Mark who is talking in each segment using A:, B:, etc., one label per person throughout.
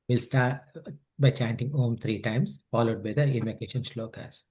A: We'll start by chanting Om 3 times, followed by the invocation shlokas.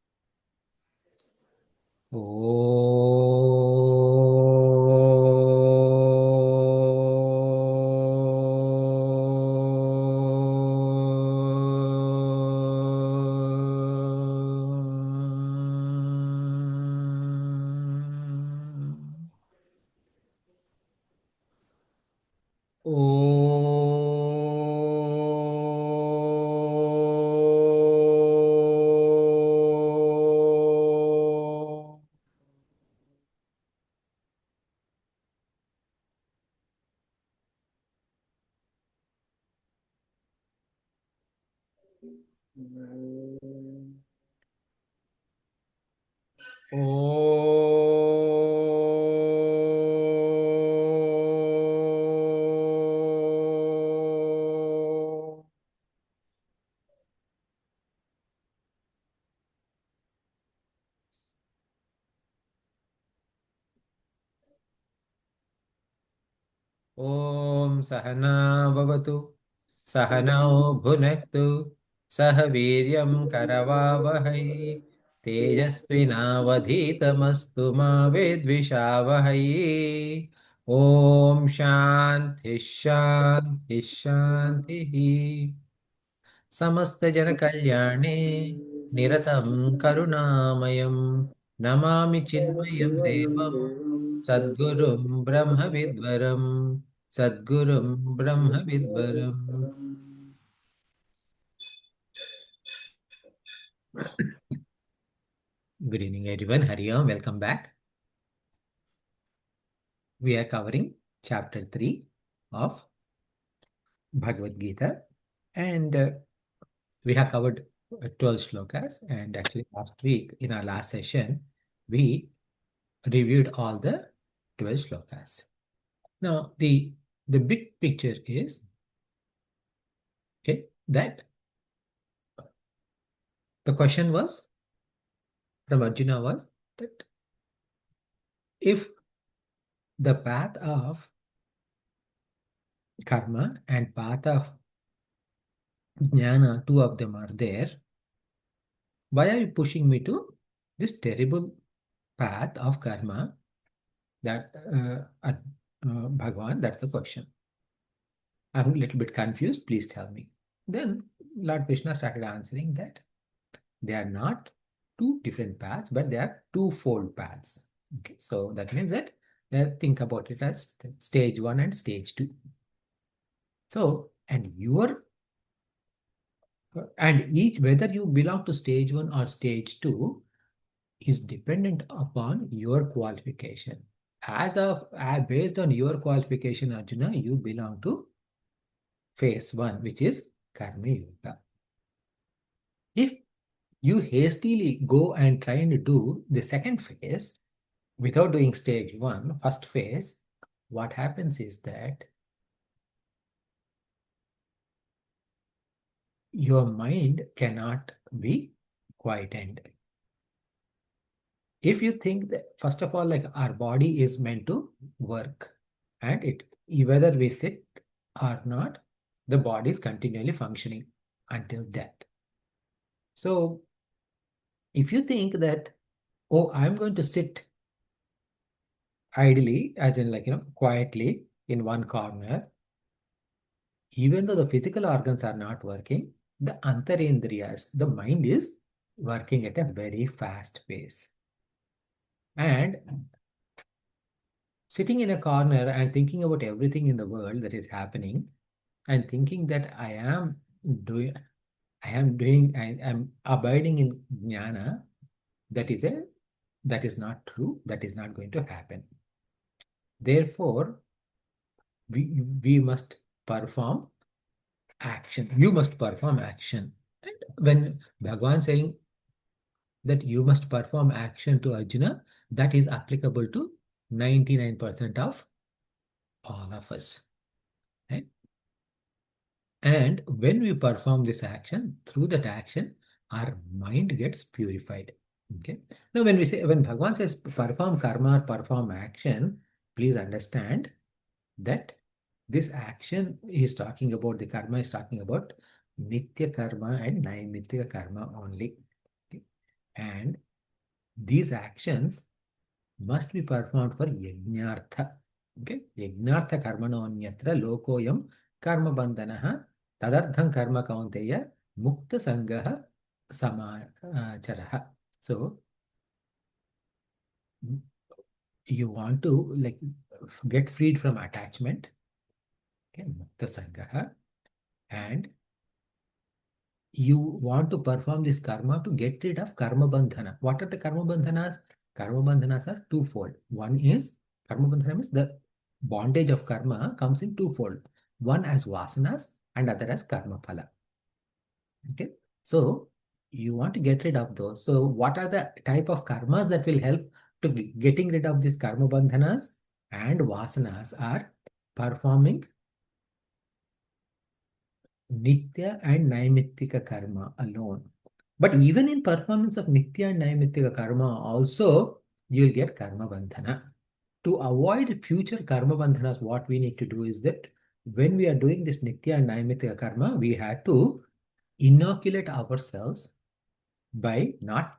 A: Om Sahana Bhavatu Sahanao Bhunaktu Sahaviryam Karavavahai Tejasvinavadhitamastu ma Vedvishavahai Om Shanti Shanti Shanti समस्त जन कल्याणे निरतं करुणामयं नमामि चिन्मयं देवं सद्गुरुं ब्रह्मविद्वरं सद्गुरुं ब्रह्मविद्वरम् Good evening everyone. Hari Om. Welcome back. We are covering chapter 3 of Bhagavad Gita, and we have covered 12 shlokas, and actually last week in our last session we reviewed all the 12 shlokas. Now, the big picture is that the question was from Arjuna was that if the path of karma and path of jnana, two of them are there, why are you pushing me to this terrible path of karma? That Bhagavan, that's the question. I'm a little bit confused. Please tell me. Then Lord Krishna started answering that they are not two different paths, but they are twofold paths. Okay, so that means that think about it as stage 1 and stage 2. So, and each whether you belong to stage 1 or stage 2 is dependent upon your qualification. Based on your qualification, Arjuna, you belong to phase 1, which is Karma Yoga. If you hastily go and try and do the second phase without doing stage 1, first phase, what happens is that your mind cannot be quietened. If you think that, first of all, like our body is meant to work, and whether we sit or not, the body is continually functioning until death. So if you think that, oh, I'm going to sit idly, as in quietly in one corner, even though the physical organs are not working, the antarendriyas, the mind is working at a very fast pace. And sitting in a corner and thinking about everything in the world that is happening and thinking that I am abiding in jnana, that is not true. That is not going to happen. Therefore, we must perform action. You must perform action. And when Bhagavan saying that you must perform action to Arjuna, that is applicable to 99% of all of us. Right? And when we perform this action, through that action, our mind gets purified. Okay. Now, when Bhagavan says perform karma or perform action, please understand that This action is talking about, the karma is talking about Nitya karma and Naimitya karma only. Okay. And these actions must be performed for yajnartha. Okay. Yajnartha karmano anyatra lokoyam karma bandhanaha tadartham karma kaunteya mukta sangaha samacharaha. So you want to like get freed from attachment, okay, mukta sangaha, and you want to perform this karma to get rid of karma bandhana. What are the karma bandhanas? Karma bandhanas are twofold. One is karma bandhana means the bondage of karma comes in twofold. One as vasanas and other as karma phala. Okay. So you want to get rid of those. So what are the type of karmas that will help to getting rid of these karma bandhanas and vasanas are performing Nitya and Naimittika karma alone. But even in performance of Nitya and Naimittika karma, also you'll get karma bandhana. To avoid future karma bandhanas, what we need to do is that when we are doing this Nitya and Naimittika karma, we have to inoculate ourselves by not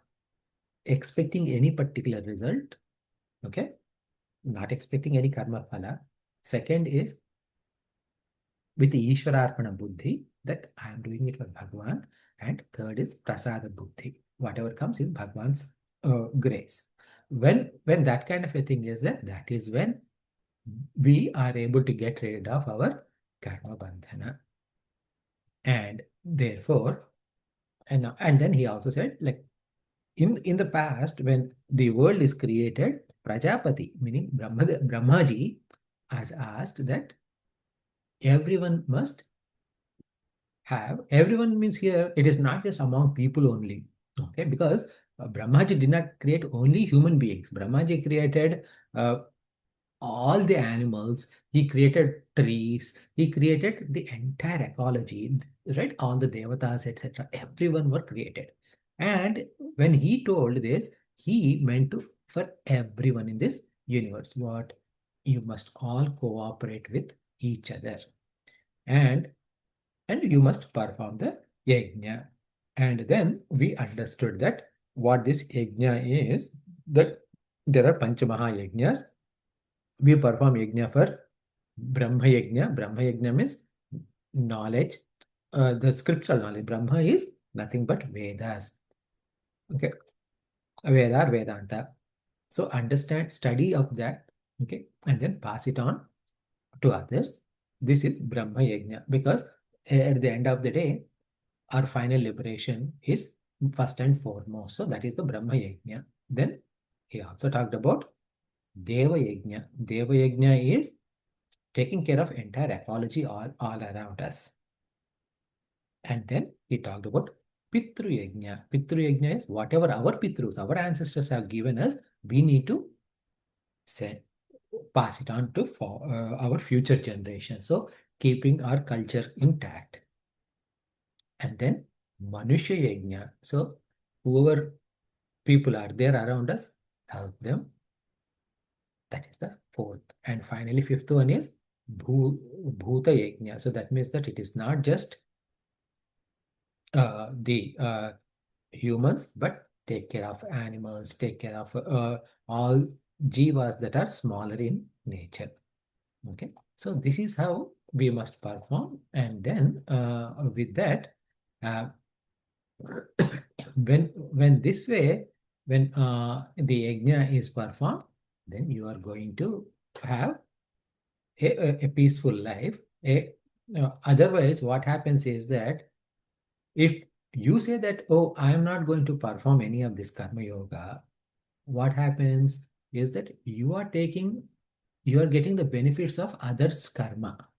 A: expecting any particular result. Okay, not expecting any karma phala. Second is with Ishwararpana Buddhi that I am doing it for Bhagwan. And third is Prasada Buddhi. Whatever comes is Bhagwan's grace. When that kind of a thing is there, that is when we are able to get rid of our karma bandhana. And therefore, and then he also said, like in the past, when the world is created, Prajapati, meaning Brahmaji, has asked that everyone must have. Everyone means here, it is not just among people only. Okay, because Brahmaji did not create only human beings. Brahmaji created uh, all the animals, he created trees, he created the entire ecology, right? All the devatas, etc. Everyone were created. And when he told this, he meant to for everyone in this universe. What? You must all cooperate with each other. And you must perform the yajna. And then we understood that what this yajna is, that there are Panchamaha yajnas. We perform yajna for Brahma yajna. Brahma yajna means knowledge, the scriptural knowledge. Brahma is nothing but Vedas. Okay, Veda or Vedanta. So understand, study of that, okay, and then pass it on to others. This is Brahma yajna because at the end of the day, our final liberation is first and foremost. So that is the Brahma Yajna. Then he also talked about Deva Yajna. Deva Yajna is taking care of entire ecology all around us. And then he talked about Pitru Yajna. Pitru Yajna is whatever our Pitrus, our ancestors have given us, we need to send, pass it on to our future generation. So keeping our culture intact. And then Manusha Yajna. So whoever people are there around us, help them. That is the fourth. And finally, fifth one is Bhuta Yajna. So that means that it is not just the humans, but take care of animals, take care of all jivas that are smaller in nature. Okay. So this is how we must perform. And then with that, uh, when this way, when the yajna is performed, then you are going to have a peaceful life. Otherwise, what happens is that if you say that, oh, I am not going to perform any of this karma yoga, what happens is that you are getting the benefits of others' karma.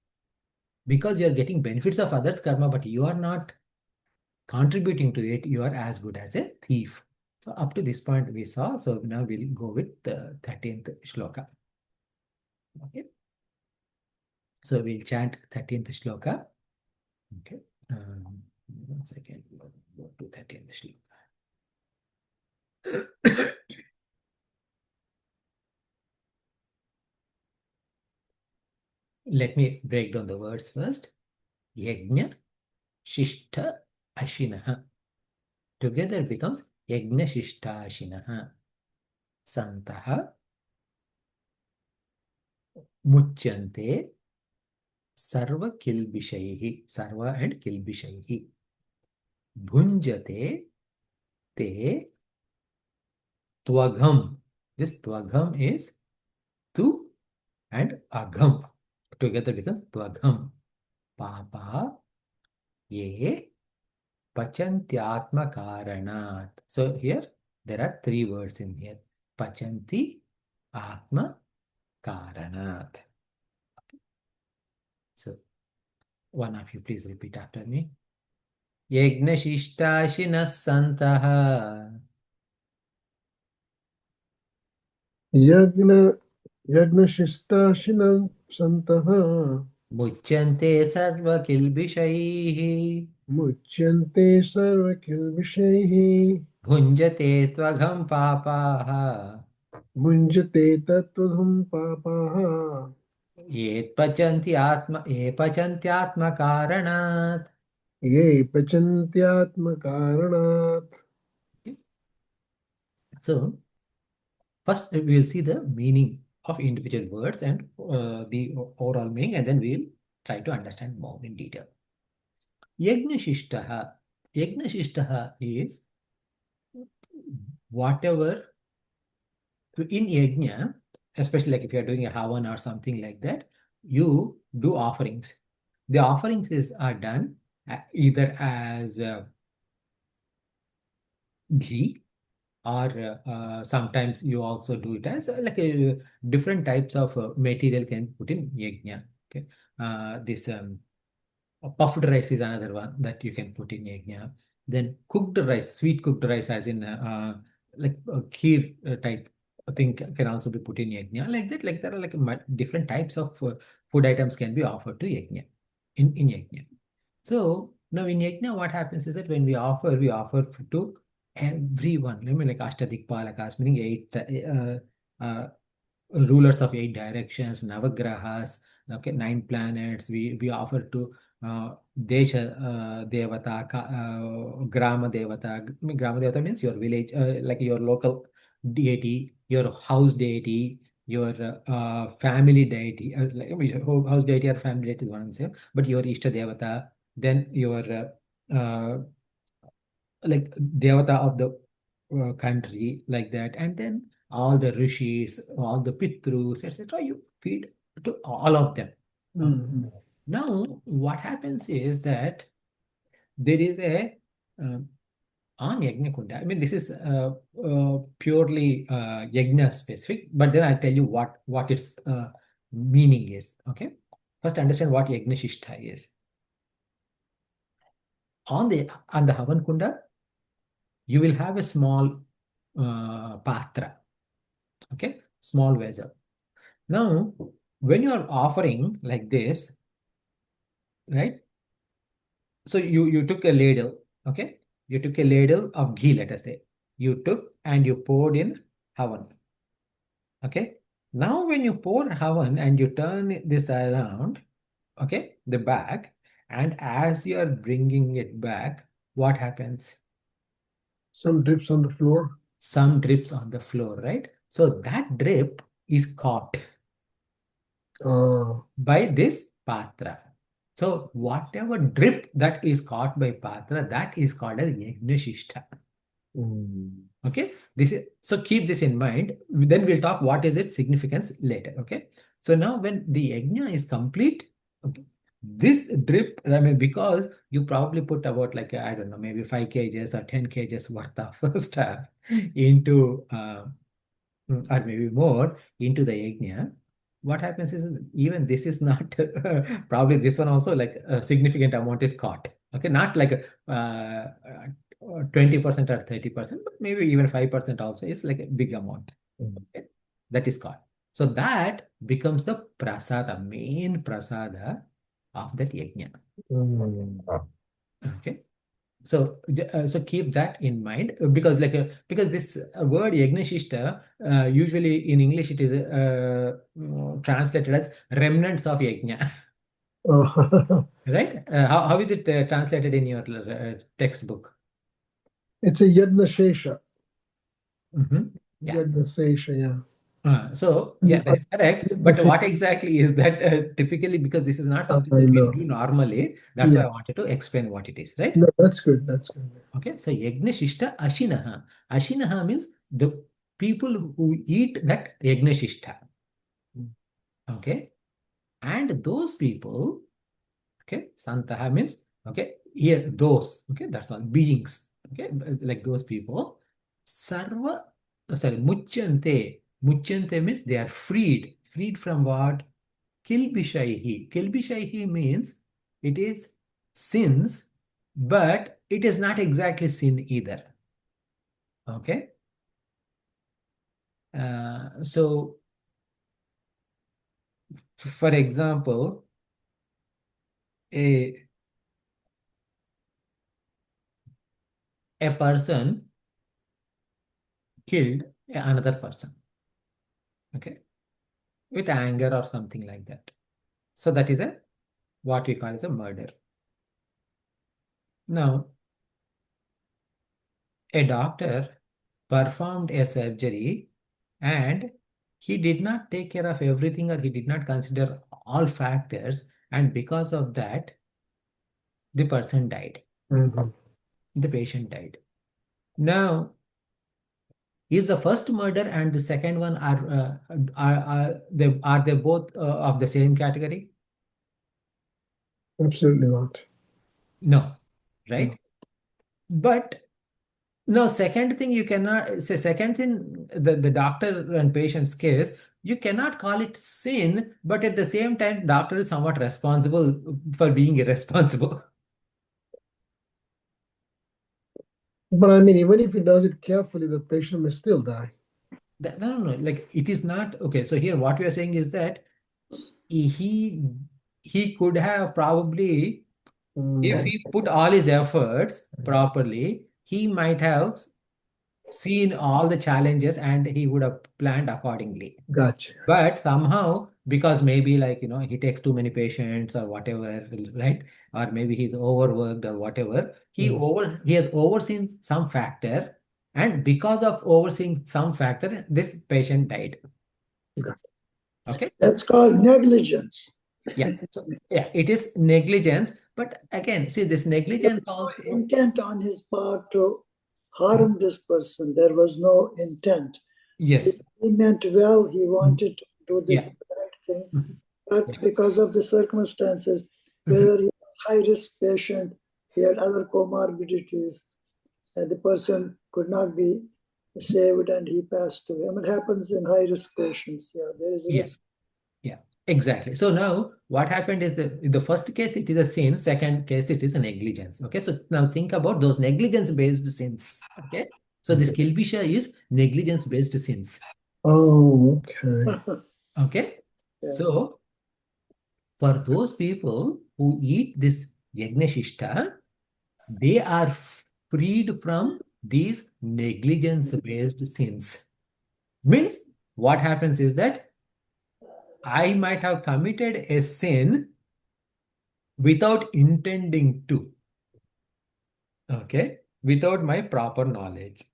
A: Because you are getting benefits of others' karma, but you are not contributing to it, you are as good as a thief. So up to this point we saw. So now we'll go with the 13th shloka. Okay. So we'll chant 13th shloka. Okay. 1 second. We'll go to 13th shloka. let me break down the words first. Yajna, Shishta, Ashinaha. Together becomes Yajna Shishta Ashinaha. Santaha, Muchyante, Sarva Kilbishaihi. Sarva and Kilbishaihi. Bhunjate, Te, Twagham. This Twagham is Tu and Agham. Together becomes Twagham. Papa, Ye, Pachantyatma Karanat. So here there are three words in here. Pachanti, Atma, Karanat. So one of you please repeat after me. Yagnashishtashinas santaha
B: यज्ञ यज्ञशिष्टाशिनं सन्तः
A: muchyante sarva kilbishaihi
B: मुच्यन्ते सर्वकिल्बिषैः
A: bhunjate tvagham papaha
B: भुञ्जते तत्त्वधुं पापाः
A: ye pachantyatma karanat.
B: ये पचन्त्यात्मकारणात्.
A: So first we will see the meaning of individual words and the overall meaning, and then we will try to understand more in detail. Yagnashishtaha. Yagnashishtaha is whatever in yajna, especially like if you are doing a havan or something like that, you do offerings. The offerings are done either as ghee, or sometimes you also do it as different types of material can put in yajna. Okay, this puffed rice is another one that you can put in yajna. Then cooked rice, sweet cooked rice, as in like kheer type thing can also be put in yajna. Like that, like there are like different types of food items can be offered to yajna in yajna. So now in yajna, what happens is that when we offer to everyone. I mean, like Ashtadikpalakas, meaning eight rulers of eight directions, Navagrahas, okay, nine planets. We offer to Desha Devata, Grama Devata. I mean, Grama Devata means your village, like your local deity, your house deity, your family deity. Like, I mean, your house deity or family deity is one and same, but your Ishta Devata, then your like devata of the country, like that, and then all the rishis, all the pitrus, etc. You feed to all of them.
B: Mm.
A: Now, what happens is that there is a uh, on yajna kunda. I mean, this is purely yajna specific, but then I'll tell you what its meaning is. Okay, first understand what yajna shishta is. On the havan kunda, you will have a small patra, okay, small vessel. Now, when you are offering like this, right? So you took a ladle, okay? You took a ladle of ghee, let us say. You took and you poured in havan, okay? Now, when you pour havan and you turn this around, okay, the back, and as you are bringing it back, what happens?
B: Some drips on the floor.
A: Some drips on the floor, right? So that drip is caught
B: Uh,
A: by this patra. So whatever drip that is caught by patra, that is called as yagnashishta.
B: mm,
A: Okay, this is so keep this in mind. Then we'll talk what is its significance later. Okay, so now when the yajna is complete, okay, this drip, I mean, because you probably put about like I don't know, maybe 5 kgs or 10 kgs worth of stuff into or maybe more into the yajna. What happens is even this is not probably this one also like a significant amount is caught. Okay, not like 20% or 30%, but maybe even 5% also is like a big amount. Okay, that is caught. So that becomes the prasada, main prasada of that yajna.
B: mm.
A: Okay. So keep that in mind, because because this word yagnashishta, usually in English it is translated as remnants of yajna. Right? How is it translated in your textbook?
B: It's a Yadna Shesha.
A: Yeah.
B: Yadna Shesha, yeah.
A: So yeah,
B: Mm,
A: that is correct.
B: Yadna
A: But
B: Shesha,
A: what exactly is that typically, because this is not something
B: I
A: that we
B: know.
A: do normally. That's why
B: Yeah.
A: I wanted to explain what it is, right?
B: No, that's good. That's good.
A: Okay. So yagnashishta ashinaha. Ashinaha means the people who eat that yagnashishta.
B: Mm.
A: Okay. And those people, okay, santaha means, okay, here, those, okay, that's all, beings, okay, like those people. Sarva, sorry, muchante. Muchante means they are freed. Freed from what? Kilbishaihi. Kilbishaihi means it is sins, but it is not exactly sin either. Okay. So, for example, a, a person killed another person, okay, with anger or something like that. So that is a what we call as a murder. Now, a doctor performed a surgery and he did not take care of everything, or he did not consider all factors, and because of that, the person died.
B: Mhm.
A: The patient died. Now, is the first murder and the second one are they both of the same category?
B: Absolutely not.
A: No,
B: No.
A: right? But no, second thing you cannot say, second thing, the doctor and patient's case, you cannot call it sin, but at the same time, doctor is somewhat responsible for being irresponsible.
B: But I mean, even if he does it carefully, the patient may still die.
A: No, no, no. Like it is not okay. So here, what we are saying is that he he could have probably, if
B: Mm,
A: he put all his efforts properly, he might have seen all the challenges and he would have planned accordingly.
B: gotcha.
A: But somehow, because maybe like, he takes too many patients or whatever, right? Or maybe he's overworked or whatever.
B: Mm,
A: He has overseen some factor, and because of overseeing some factor, this patient died.
B: got
A: Okay.
C: That's called negligence.
A: Yeah. So yeah, it is negligence. But again, see this
C: There
A: negligence
C: was no
A: also.
C: intent on his part to harm this person. There was no intent. He,
A: Yes.
C: he meant well, he
A: Mhm.
C: wanted to do the
A: Yeah.
C: right thing,
A: Mhm.
C: but
A: Yeah.
C: because of the circumstances,
A: Mhm.
C: whether he was high-risk patient, he had other comorbidities, and the person could not be saved and he passed away. I mean, it happens in high-risk patients. Yeah, there is
A: Yeah.
C: risk.
A: Yeah, exactly. So now what happened is that in the first case, it is a sin. Second case, it is a negligence. Okay. So now think about those negligence-based sins. Okay. So this
B: it.
A: kilbisha is negligence-based sins.
B: Oh, okay.
A: Okay.
C: Yeah.
A: So for those people who eat this yagnashishta, they are freed from these negligence-based sins. Means what happens is that I might have committed a sin without intending to, okay, without my proper knowledge.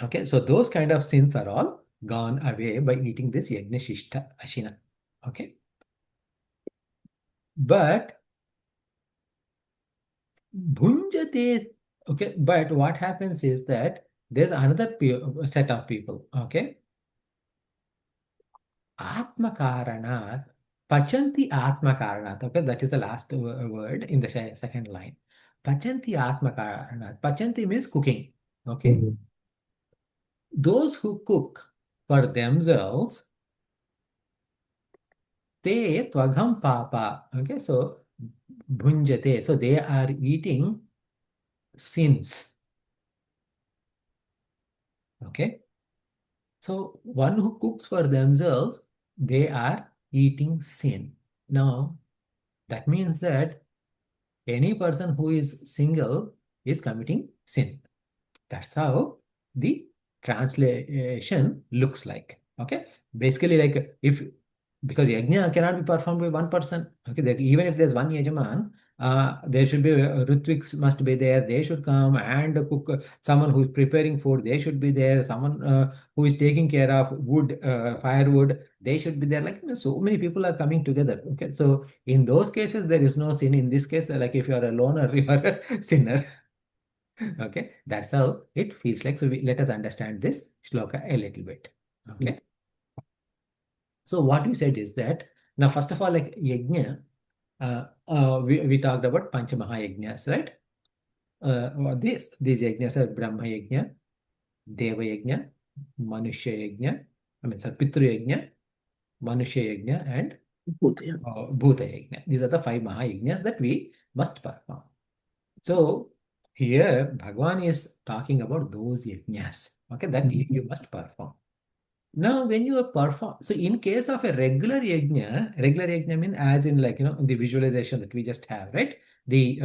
A: Okay, so those kind of sins are all gone away by eating this yajna shishta ashina. Okay, but bhunjate, okay, but what happens is that there's another set of people, okay, atma karanat, pachanti atma karanat, okay, that is the last word in the second line. Pachanti atma karanat, pachanti means cooking, okay.
B: Mhm.
A: Those who cook for themselves, they tvagham papa. Okay, so bhunjate. So they are eating sins. Okay, so one who cooks for themselves, they are eating sin. Now, that means that any person who is single is committing sin. That's how the translation looks like. Okay. Basically, like because yajna cannot be performed by one person. Okay. Even if there's one yajaman, there should be Ritviks must be there. They should come and cook. Someone who is preparing food, they should be there. Someone who is taking care of wood, firewood, they should be there. Like so many people are coming together. Okay. So in those cases, there is no sin. In this case, like if you are a loner, you are a sinner. Okay, that's how it feels like. So let us understand this shloka a little bit. Okay. So what we said is that now, first of all, like yajna, we talked about Pancha Mahayajnas, right? These yajnas are Brahma yajna, Deva yajna, Manushya yajna, Pitru yajna, Manushya yajna, and Bhuta yajna. These are the 5 Mahayajnas that we must perform. So here Bhagwan is talking about those yajnas, okay, that you must perform. Now, when you perform, so in case of a regular yajna means as in like, the visualization that we just have, right? The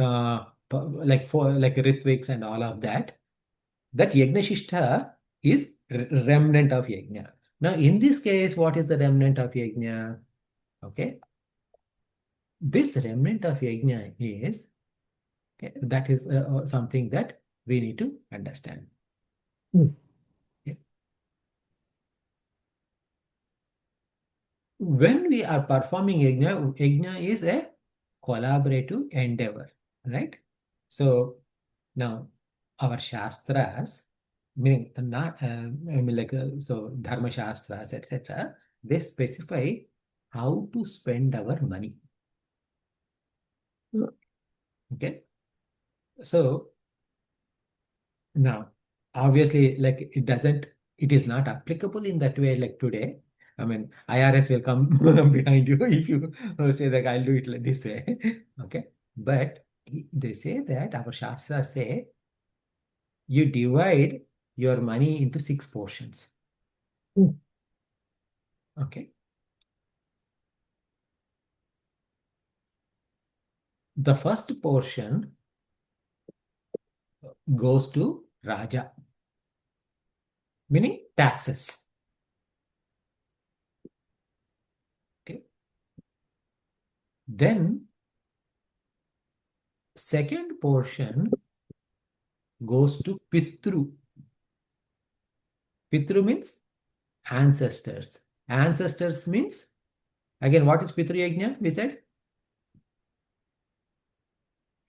A: like for like Ritviks and all of that, that yajna shishta is remnant of yajna. Now, in this case, what is the remnant of yajna? Okay, this remnant of yajna is, okay, that is something that we need to understand. Okay. When we are performing yajna is a collaborative endeavor, right? So now our shastras, meaning not, so dharma shastras, etc., they specify how to spend our money. Okay. So now, obviously, like it is not applicable in that way like today. I mean, IRS will come behind you if you say that I'll do it like this way. Okay. But they say that our Shastras say you divide your money into 6 portions. Okay. The first portion goes to Raja, meaning taxes. Okay. Then second portion goes to Pitru. Pitru means ancestors. Ancestors means, again, what is Pitru Yajna? We said?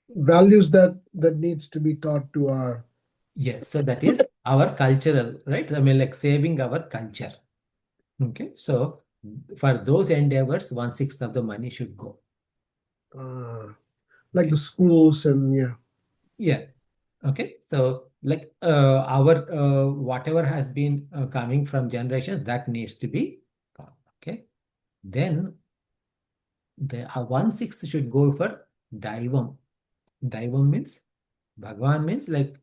B: Values that needs to be taught to our.
A: Yes, so that is our cultural, right? I mean, like saving our culture. Okay, so for those endeavors, 1/6 of the money should go.
B: Like the schools and
A: Yeah. Okay, so like our whatever has been coming from generations, that needs to be gone. Okay, then the 1/6 should go for Daivam. Daivam means Bhagwan means like,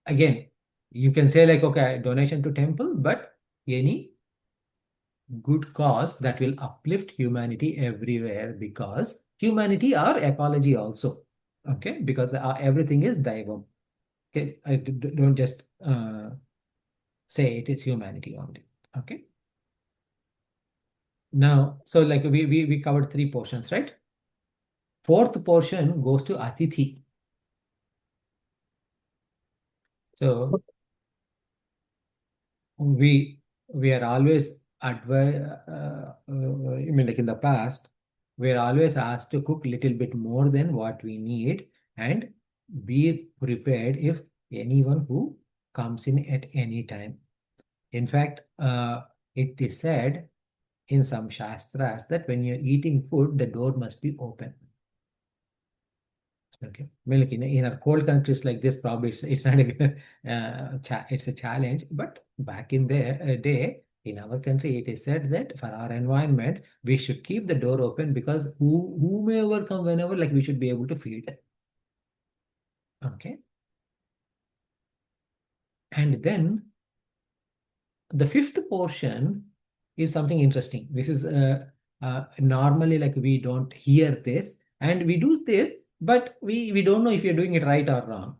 A: again, you can say like, okay, donation to temple, but any good cause that will uplift humanity everywhere, because humanity or ecology also. Okay, because everything is Daivam. Okay, don't just say it is humanity only. Okay. Now, so like we covered 3 portions, right? Fourth portion goes to Atithi. So we are always I mean, like in the past, we are always asked to cook little bit more than what we need and be prepared if anyone who comes in at any time. In fact, it is said in some shastras that when you're eating food, the door must be open. Okay. I mean, like in our cold countries like this, probably it's not a it's a challenge. But back in the day, in our country, it is said that for our environment, we should keep the door open, because whomever come whenever, like we should be able to feed. Okay. And then the fifth portion is something interesting. This is normally like we don't hear this, and we do this, but we don't know if you're doing it right or wrong.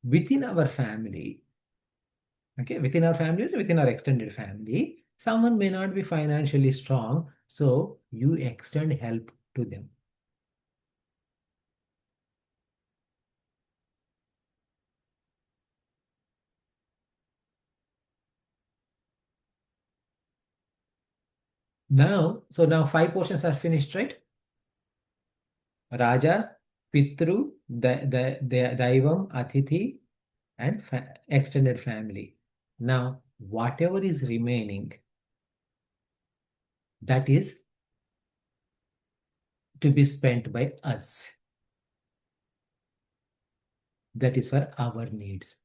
A: within our family, okay, within our families, within our extended family, someone may not be financially strong, so you extend help to them. Now, so now 5 portions are finished, right? Raja, Pitru, Daivam, Atithi, and extended family. Now, whatever is remaining, that is to be spent by us. That is for our needs.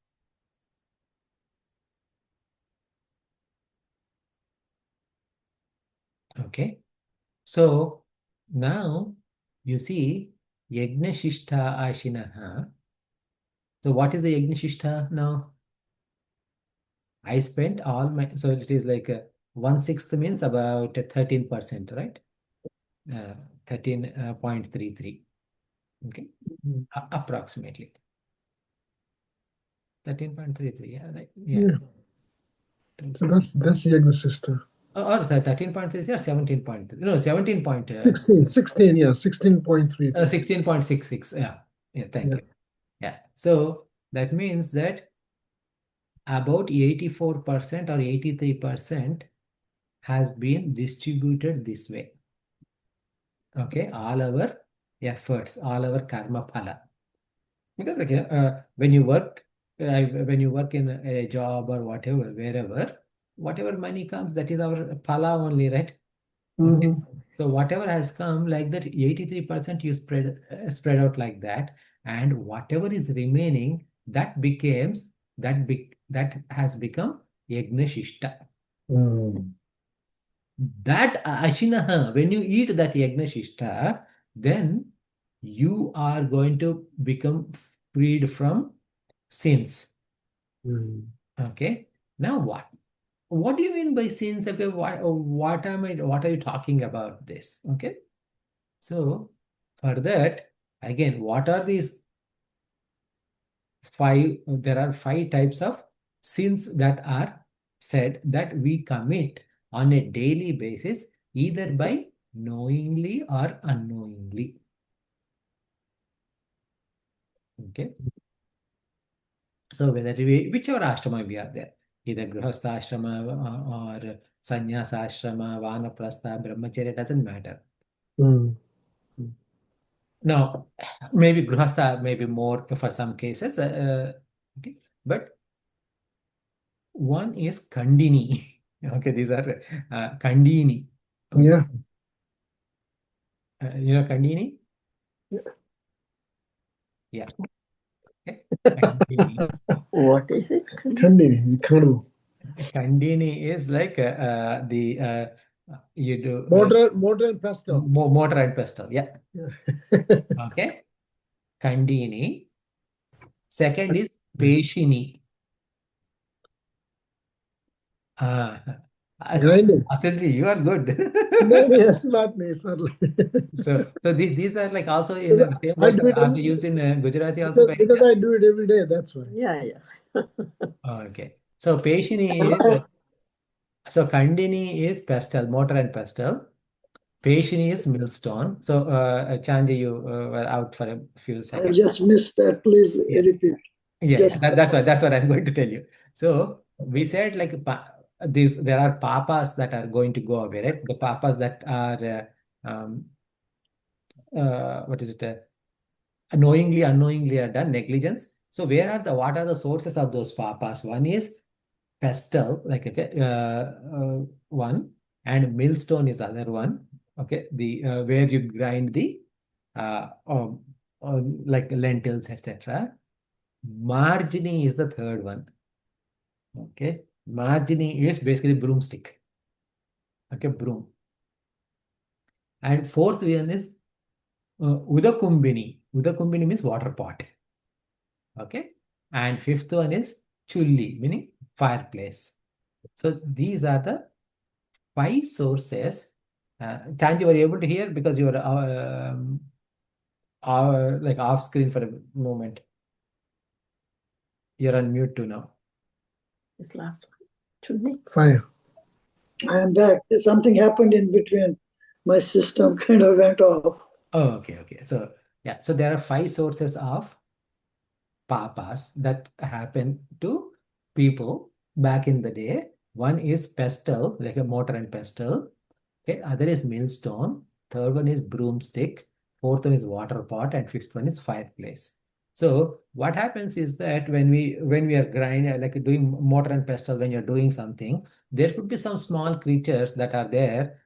A: Okay. So now you see Yajna Shishta Ashinaha. So what is the Yajna Shishta now? I spent all my, so it is like 1/6 means about 13%, right? 13.33. Okay. Approximately. 13.33. Yeah, right. Yeah.
B: So that's Yagna sister.
A: Or 13.33 or 17. No, 17 point.
B: 16, yeah, 16.33.
A: 16.66. Yeah. Yeah, thank
B: Yeah.
A: you. Yeah. So that means that about 84% or 83% has been distributed this way. Okay. All our efforts, all our karma phala. Because like when you work in a job or whatever, wherever, whatever money comes, that is our phala only, right? Okay.
B: Mhm.
A: So whatever has come like that, 83% you spread out like that, and whatever is remaining, that has become yajna shishta.
B: Mm.
A: That ashinaha, when you eat that yajna shishta, then you are going to become freed from sins.
B: Mm.
A: Okay. Now what do you mean by sins? Okay, what are you talking about this? Okay. So for that, again, what are these five? There are 5 types of sins that are said that we commit on a daily basis, either by knowingly or unknowingly. Okay. So whichever ashrama we are there, either grihastha ashrama or sannyasa ashrama, vanaprastha, brahmacharya, doesn't matter.
B: Mm.
A: Now, maybe grihastha may be more for some cases, okay, but one is kandini. Okay, these are kandini. Okay.
B: Yeah.
A: You know kandini? Yeah. Okay. Kandini.
D: What is it?
B: Kandini, Kanu.
A: Kandini is like the you do
B: Mortar and pestle.
A: mortar and pestle. Yeah.
B: Yeah.
A: Okay. Kandini. Second is peshini. Ah,
B: Grinding.
A: Atilji, you are good.
B: नहीं ऐसी बात नहीं sir
A: So these are like also in the same
B: I
A: words.
B: do it
A: Are they used in Gujarati also by any
B: because
A: chance?
B: I do it every day. That's why.
D: Yeah, yeah.
A: Okay. So Peshini is so Kandini is pestle, mortar and pestle. Peshini is millstone. So Chanji, you were out for a few
C: I
A: seconds.
C: just missed that. Please
A: Yeah.
C: repeat.
A: Yeah,
C: Just
A: that's what I'm going to tell you. So we said like there are papas that are going to go away, right? The papas that are what is it? Knowingly, unknowingly are done, negligence. So what are the sources of those papas? One is pestle, like okay, one, and millstone is other one. Okay, the where you grind the like lentils, etc. Margini is the third one. Okay, margini is basically broomstick. Okay, broom. And fourth one is udakumbini. Udakumbini means water pot. Okay, and fifth one is chulli, meaning fireplace. So these are the 5 sources. Chanji, were you able to hear because you were like off screen for a moment? You're on mute too now.
D: This last one. Should be.
B: Fire.
C: I am back. Something happened in between. My system kind of went off.
A: Oh, okay. So yeah, so there are 5 sources of papas that happen to people back in the day. One is pestle, like a mortar and pestle. Okay, other is millstone. Third one is broomstick. Fourth one is water pot, and fifth one is fireplace. So what happens is that when we are grinding, like doing mortar and pestle, when you're doing something, there could be some small creatures that are there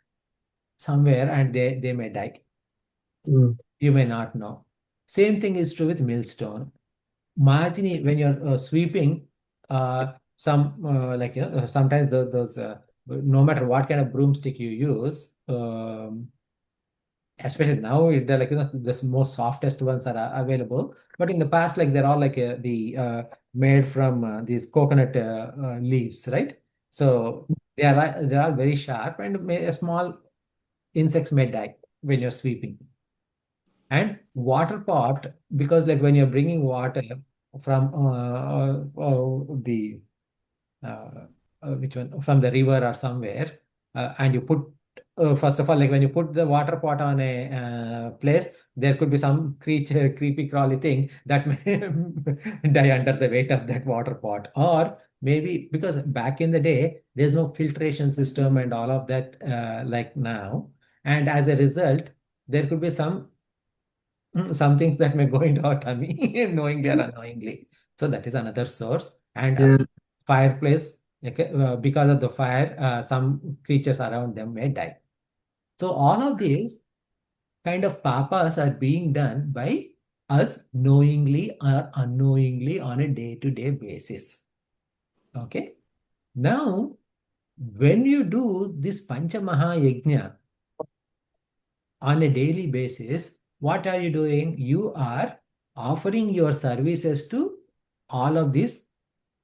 A: somewhere, and they may die.
B: Mm.
A: You may not know. Same thing is true with millstone. Imagine when you're sweeping, sometimes those no matter what kind of broomstick you use, especially now they're like the most softest ones are available. But in the past, like they're all like made from these coconut leaves, right? So they are very sharp, and small insects may die when you're sweeping. And water pot, because like when you're bringing water from the which one from the river or somewhere, and you put first of all, like when you put the water pot on a place, there could be some creature, creepy crawly thing that may die under the weight of that water pot. Or maybe because back in the day there's no filtration system and all of that like now, and as a result there could be some things that may go into our tummy knowingly or unknowingly. So that is another source. And
B: Yeah.
A: fireplace, okay, because of the fire, some creatures around them may die. So all of these kind of papas are being done by us knowingly or unknowingly on a day-to-day basis. Okay. Now, when you do this Pancha Maha Yajna on a daily basis, what are you doing? You are offering your services to all of these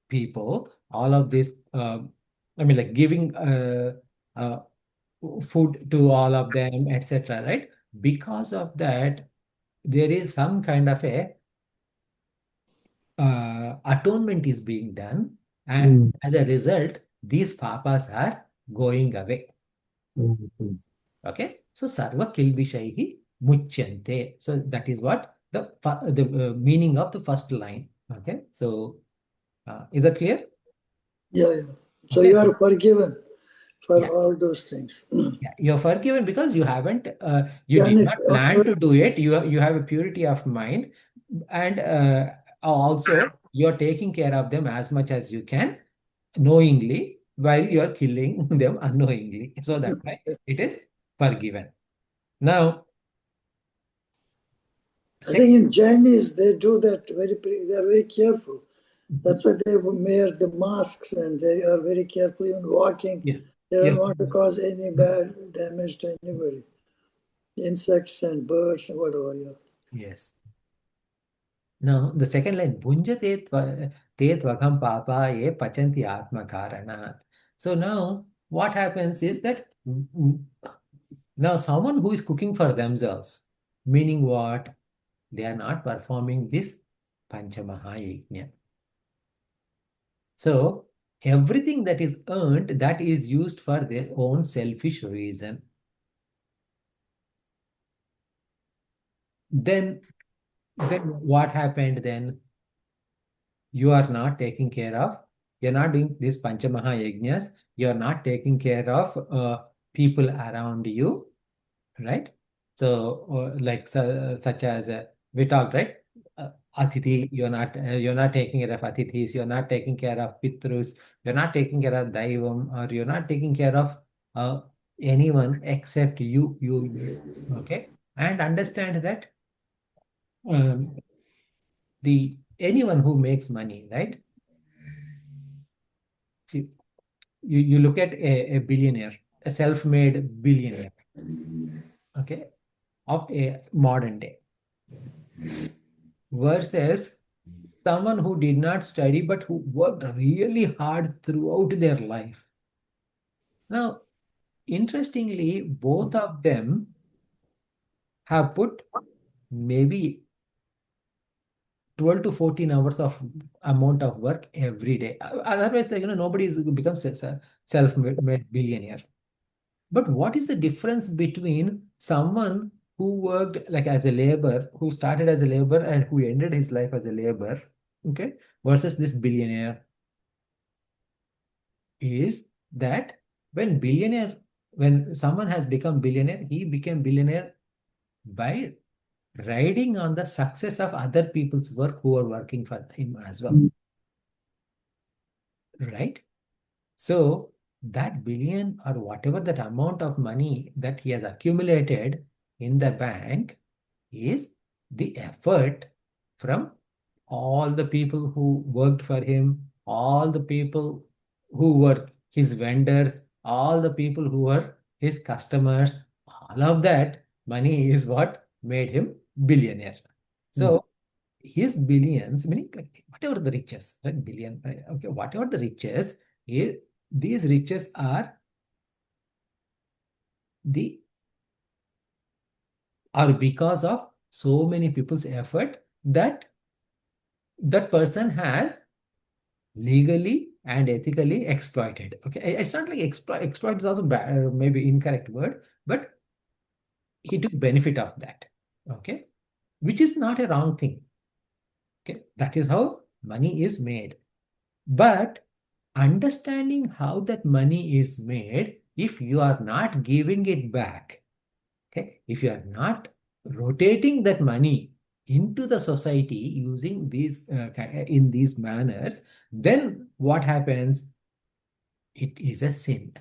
A: people, all of this, like giving uh, food to all of them, etc. Right? Because of that, there is some kind of a atonement is being done, and
B: Mm.
A: as a result, these papas are going away.
B: Mm.
A: Okay, so sarva kilbishaihi muchyante. So that is what the meaning of the first line. Okay, so is that clear?
C: Yeah. So
A: Okay,
C: you are forgiven for
A: yeah,
C: all those things.
A: yeah. You're forgiven because you haven't, you
C: Yeah,
A: did not plan to do it. You have a purity of mind, and also you're taking care of them as much as you can, knowingly, while you're killing them unknowingly. So that's why it is forgiven. Now,
C: I think in Chinese they do that they are very careful. That's why they wear the masks and they are very careful even walking.
A: yeah,
C: They
A: yeah.
C: don't want to cause any bad damage to anybody. Insects and birds and whatever. Yeah.
A: Yes. Now, the second line, Bhunjate te tvagam papa ye pachanti atma karana. So now, what happens is that now someone who is cooking for themselves, meaning what? They are not performing this Panchamaha Yajna. So, everything that is earned, that is used for their own selfish reason. Then what happened then? You are not taking care of, you're not doing this Panchamaha Yajnas, you're not taking care of people around you, right? So, such as we talked, right? Atithi, you're not taking care of Atithis, you're not taking care of Pitrus, you're not taking care of Daivam, or you're not taking care of uh, anyone except you, okay? And understand that um, the anyone who makes money, right? See, you look at a billionaire, a self-made billionaire, okay, of a modern day, versus someone who did not study but who worked really hard throughout their life. Now, interestingly, both of them have put maybe 12 to 14 hours of amount of work every day. Otherwise, nobody becomes a self-made billionaire. But what is the difference between someone who worked like as a labor, who started as a labor and who ended his life as a labor, okay, versus this billionaire? Is that when someone has become billionaire, he became billionaire by riding on the success of other people's work who are working for him as well, right? So that billion or whatever that amount of money that he has accumulated in the bank is the effort from all the people who worked for him, all the people who were his vendors, all the people who were his customers. All of that money is what made him billionaire. So his billions, meaning like whatever the riches, right? Billion, right? Okay, whatever the riches, these riches are the are because of so many people's effort that that person has legally and ethically exploited. Okay, it's not like exploit is also bad, maybe incorrect word, but he took benefit of that. Okay, which is not a wrong thing. Okay, that is how money is made. But understanding how that money is made, if you are not giving it back, okay, if you are not rotating that money into the society using these in these manners, then what happens? It is a sin.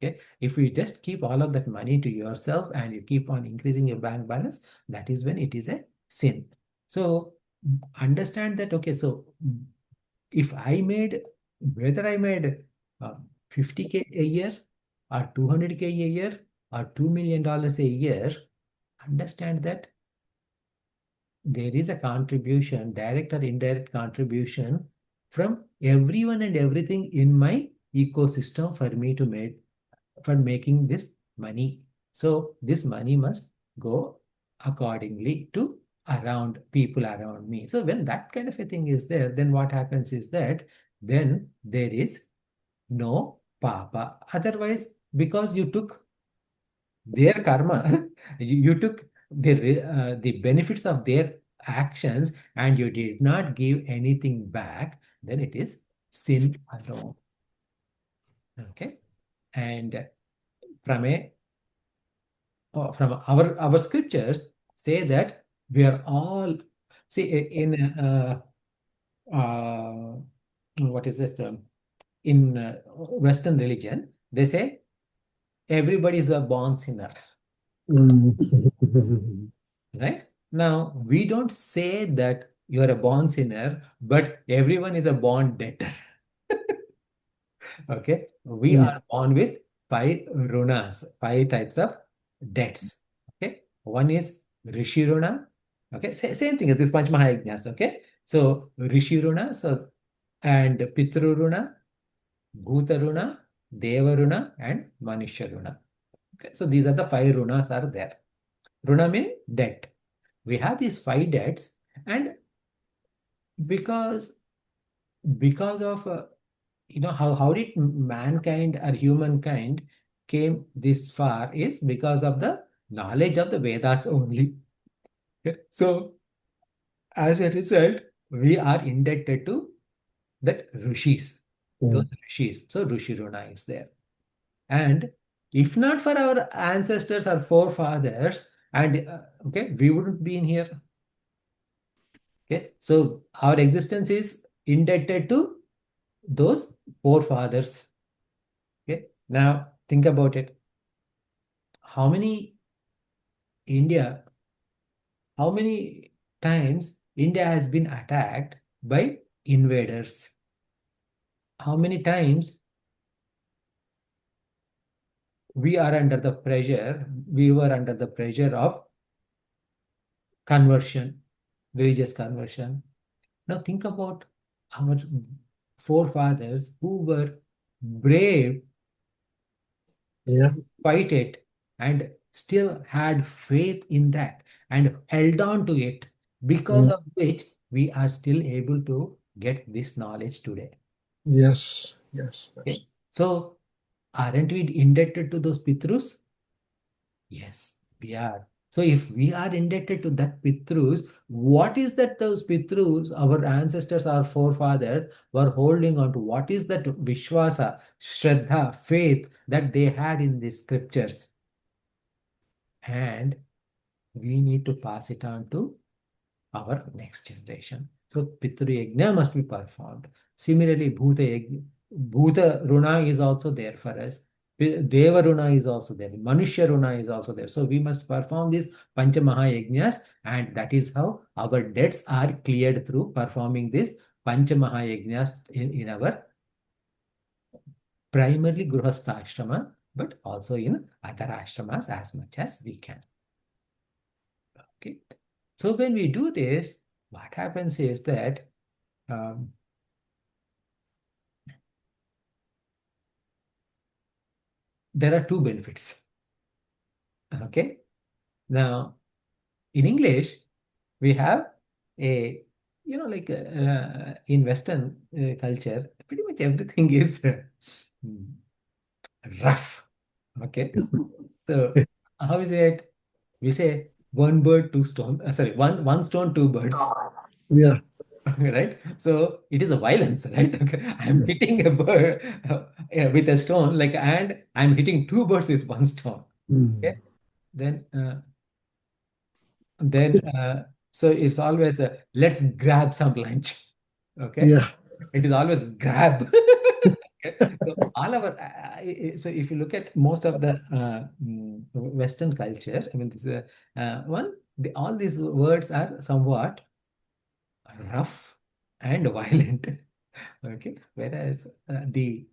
A: Okay, if you just keep all of that money to yourself and you keep on increasing your bank balance, that is when it is a sin. So understand that. Okay, so if I made, whether I made 50K a year or 200K a year or $2 million a year, understand that there is a contribution, direct or indirect contribution from everyone and everything in my ecosystem for me to make, for making this money. So this money must go accordingly to around people around me. So when that kind of a thing is there, then what happens is that then there is no papa. Otherwise, because you took their karma, you took the benefits of their actions and you did not give anything back, then it is sin alone. Okay, and from a from our scriptures say that we are all, see in uh, what is it, in Western religion they say everybody is a born sinner, right? Now we don't say that you're a born sinner, but everyone is a born debtor. Okay, we are born with 5 runas, 5 types of debts. Okay, one is Rishi runa. Okay, same thing as this Panchmahayajnas. Okay, so Rishi runa, so and Pitru runa, Bhuta runa, Deva runa, and Manushya runa. Okay, so these are the 5 runas are there. Runa means debt. We have these 5 debts, and because of how did mankind or humankind came this far is because of the knowledge of the Vedas only. Okay? So as a result, we are indebted to that rishis, those rishis. So Rishi Runa is there. And if not for our ancestors or forefathers, and okay, we wouldn't be in here. Okay, so our existence is indebted to those forefathers. Okay, now think about it. How many India, how many times India has been attacked by invaders? How many times we were under the pressure of conversion, religious conversion. Now think about our forefathers who were brave,
B: Yeah.
A: fight it, and still had faith in that and held on to it, because of which we are still able to get this knowledge today.
B: Yes, yes.
A: Okay. So, aren't we indebted to those Pitrus? Yes, we are. So if we are indebted to that Pitrus, what is that those Pitrus, our ancestors, our forefathers, were holding on to? What is that Vishwasa, Shraddha, faith that they had in the scriptures? And we need to pass it on to our next generation. So Pitru Yajna must be performed. Similarly, Bhuta Runa is also there for us. Deva Runa is also there. Manushya Runa is also there. So we must perform these Pancha Mahayajnas, and that is how our debts are cleared through performing this Pancha Mahayajnas in our primarily Grihastha ashrama, but also in other ashramas as much as we can. Okay. So when we do this, what happens is that there are two benefits. Okay. Now, in English, we have a, like in Western culture, pretty much everything is rough. Okay. So, how is it? We say one bird, two stones. Sorry, one stone, two birds.
B: Yeah.
A: Right? So it is a violence, right? Okay. I'm hitting a bird with a stone, and I'm hitting two birds with one stone. Okay. Then, so it's always let's grab some lunch. Okay.
B: Yeah.
A: It is always grab. Okay. So all our, so if you look at most of the Western culture, I mean, this all these words are somewhat rough and violent. Okay, whereas the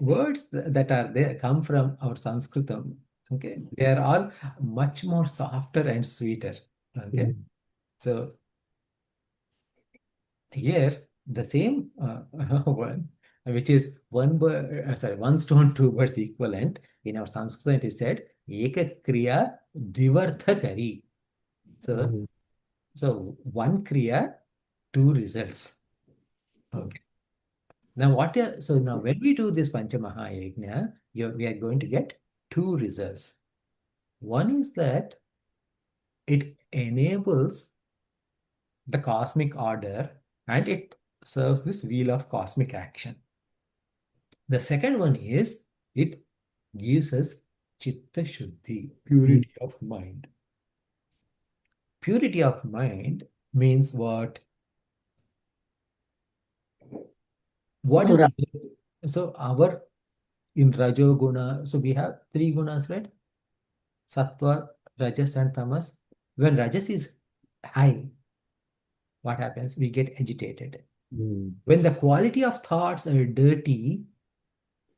A: words that are there come from our Sanskritam. Okay, they are all much more softer and sweeter. Okay, so here the same one, which is one stone, two birds equivalent. In our Sanskrit, it is said Eka Kriya Divarthakari. So one Kriya, two results. Okay. Now, now when we do this Panchamahayajna, we are going to get two results. One is that it enables the cosmic order and it serves this wheel of cosmic action. The second one is it gives us Chitta Shuddhi, purity of mind. Purity of mind means what? What is so our in Rajoguna, so we have three gunas, right? Sattva, Rajas, and Tamas. When Rajas is high, what happens? We get agitated. When the quality of thoughts are dirty,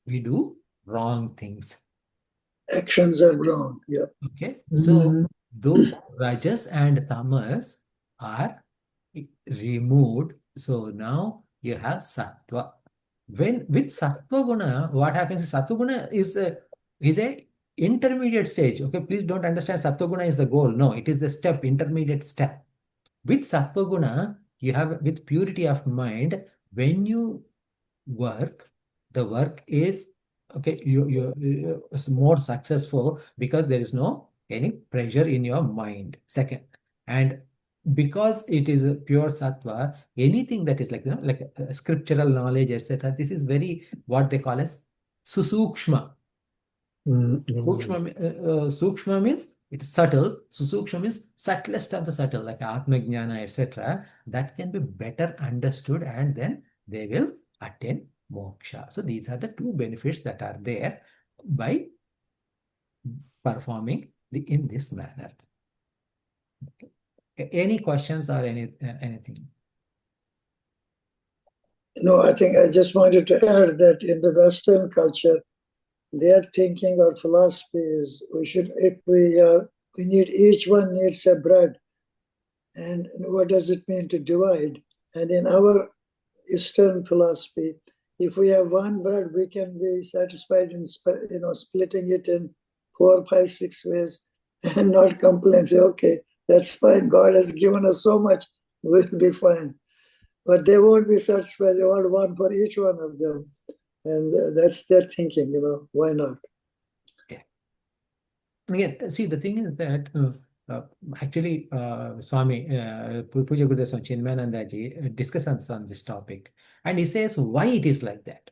A: we do wrong things.
C: Actions are wrong. Yeah.
A: Okay. So those Rajas and Tamas are removed. So now you have Sattva. With Sattva Guna, what happens is Sattva Guna is a intermediate stage. Okay, please don't understand Sattva Guna is the goal. No, it is the intermediate step. With Sattva Guna, you have with purity of mind, when you work, the work is okay, it's more successful because there is no any pressure in your mind. Second, and because it is a pure sattva, anything that is like scriptural knowledge, etc., this is very what they call as susukshma. Sukshma means it's subtle. Sukshma means subtlest of the subtle, like Atma Jnana, etc. That can be better understood, and then they will attain moksha. So these are the two benefits that are there by performing in this manner. Okay. Any questions or anything?
C: No, I think I just wanted to add that in the Western culture, their thinking or philosophy is we need, each one needs a bread. And what does it mean to divide? And in our Eastern philosophy, if we have one bread, we can be satisfied in splitting it in 4, 5, 6 ways and not complain. Say, okay, that's fine. God has given us so much, we'll be fine. But they won't be satisfied. They want one for each one of them. And that's their thinking, why not?
A: Again, see, the thing is that actually, Swami, Puja Gurudev Swami Chinmayanandaji discusses on this topic. And he says why it is like that.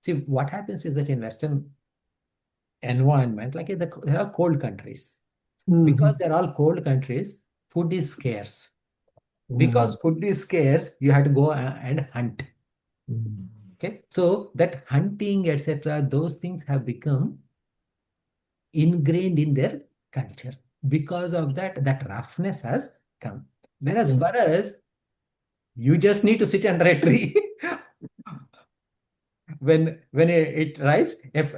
A: See, what happens is that in Western environment, like there are cold countries. Because they're all cold countries, food is scarce. Because food is scarce, you have to go and hunt. Okay, so that hunting, etc., those things have become ingrained in their culture. Because of that, that roughness has come. Whereas for us, you just need to sit under a tree. when it arrives, if